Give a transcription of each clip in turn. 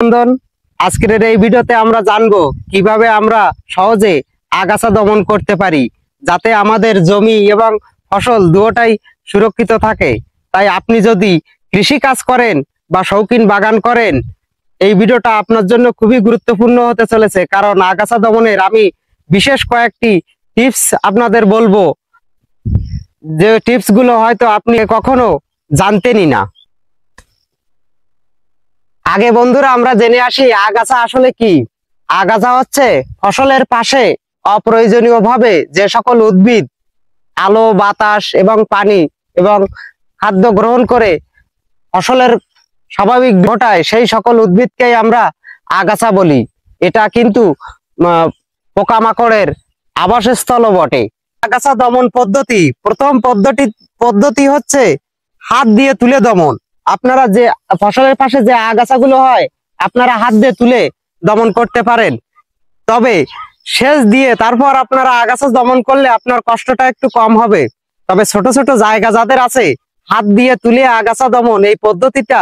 বন্ধন আজকের এই ভিডিওতে আমরা জানবো কিভাবে আমরা সহজে আগাছা দমন করতে পারি যাতে আমাদের জমি এবং ফসল দুটোটাই সুরক্ষিত থাকে। তাই আপনি যদি কৃষি কাজ করেন বা শৌখিন বাগান করেন, এই ভিডিওটা আপনার জন্য খুবই গুরুত্বপূর্ণ হতে চলেছে, কারণ আগাছা দমনের আমি বিশেষ কয়েকটি টিপস আপনাদের বলবো, যে টিপস গুলো হয়তো আপনি কখনো জানতেনই না। আগে বন্ধুরা আমরা জেনে আসি আগাছা আসলে কি। আগাছা হচ্ছে ফসলের পাশে অপ্রয়োজনীয় ভাবে যে সকল উদ্ভিদ আলো, বাতাস এবং পানি এবং খাদ্য গ্রহণ করে ফসলের স্বাভাবিক ঘটায়, সেই সকল উদ্ভিদকেই আমরা আগাছা বলি। এটা কিন্তু পোকামাকড়ের আবাসস্থলও বটে। আগাছা দমন পদ্ধতি, প্রথম পদ্ধতি হচ্ছে হাত দিয়ে তুলে দমন। আপনারা যে ফসলের পাশে যে আগাছাগুলো হয় আপনারা হাত দিয়ে তুলে দমন করতে পারেন, তবে সেচ দিয়ে তারপর আপনারা আগাছা দমন করলে আপনার কষ্টটা একটু কম হবে। তবে ছোট ছোট জায়গা যাদের আছে, হাত দিয়ে তুলে আগাছা দমন এই পদ্ধতিটা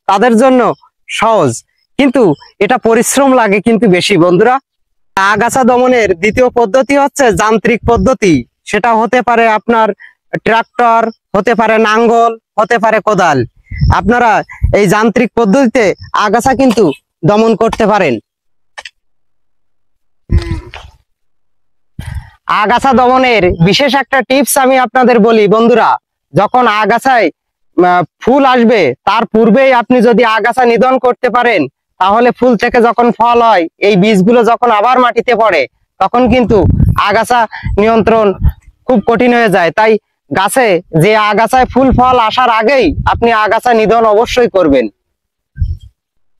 তাদের জন্য সহজ, কিন্তু এটা পরিশ্রম লাগে কিন্তু বেশি। বন্ধুরা, আগাছা দমনের দ্বিতীয় পদ্ধতি হচ্ছে যান্ত্রিক পদ্ধতি। সেটা হতে পারে আপনার ট্রাক্টর, হতে পারে নাঙ্গল, হতে পারে কোদাল। আপনারা এই যান্ত্রিক পদ্ধতিতে আগাছা কিন্তু দমন করতে পারেন। আগাছা দমনের বিশেষ একটা টিপস আমি আপনাদের বলি বন্ধুরা, যখন আগাছায় ফুল আসবে তার পূর্বেই আপনি যদি আগাছা নিধন করতে পারেন, তাহলে ফুল থেকে যখন ফল হয় এই বীজগুলো যখন আবার মাটিতে পড়ে তখন কিন্তু আগাছা নিয়ন্ত্রণ খুব কঠিন হয়ে যায়। তাই গাছে যে আগাছায় ফুল ফল আসার আগেই আপনি আগাছা নিধন অবশ্যই করবেন।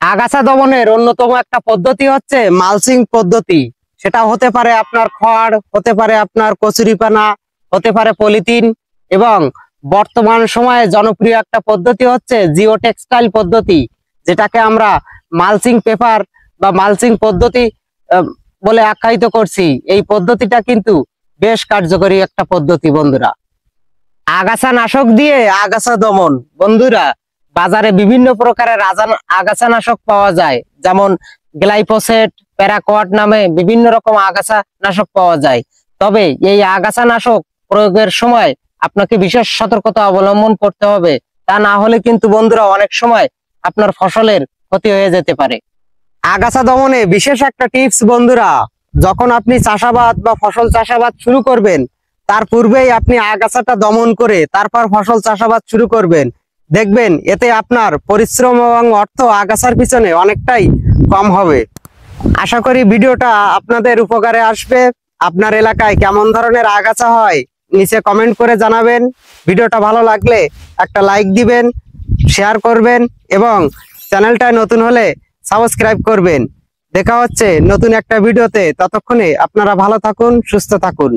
আগাছা দমনের অন্যতম একটা পদ্ধতি হচ্ছে মালচিং পদ্ধতি। সেটা হতে পারে আপনার খড়, হতে পারে আপনার কচুরিপানা, হতে পারে পলিথিন, এবং বর্তমান সময়ে জনপ্রিয় একটা পদ্ধতি হচ্ছে জিও টেক্সটাইল পদ্ধতি, যেটাকে আমরা মালচিং পেপার বা মালচিং পদ্ধতি বলে আখ্যায়িত করছি। এই পদ্ধতিটা কিন্তু বেশ কার্যকরী একটা পদ্ধতি বন্ধুরা। আগাছা নাশক দিয়ে আগাছা দমন, বন্ধুরা বাজারে বিভিন্ন প্রকারের আগাছা নাশক পাওয়া যায়, যেমন গ্লাইফোসেট, প্যারাকোয়াট নামে বিভিন্ন রকম আগাছা নাশক পাওয়া যায়। তবে এই আগাছা নাশক প্রয়োগের সময় আপনাকে বিশেষ সতর্কতা অবলম্বন করতে হবে, তা না হলে কিন্তু বন্ধুরা অনেক সময় আপনার ফসলের ক্ষতি হয়ে যেতে পারে। আগাছা দমনে বিশেষ একটা টিপস বন্ধুরা, যখন আপনি চাষাবাদ বা ফসল চাষাবাদ শুরু করবেন তার পূর্বেই আপনি আগাছাটা দমন করে তারপর ফসল চাষাবাদ শুরু করবেন। দেখবেন এতে আপনার পরিশ্রম এবং অর্থ আগাছার পিছনে অনেকটাই কম হবে। আশা করি ভিডিওটা আপনাদের উপকারে আসবে। আপনার এলাকায় কেমন ধরনের আগাছা হয় নিচে কমেন্ট করে জানাবেন। ভিডিওটা ভালো লাগলে একটা লাইক দিবেন, শেয়ার করবেন এবং চ্যানেলটায় নতুন হলে সাবস্ক্রাইব করবেন। দেখা হচ্ছে নতুন একটা ভিডিওতে, ততক্ষণে আপনারা ভালো থাকুন, সুস্থ থাকুন।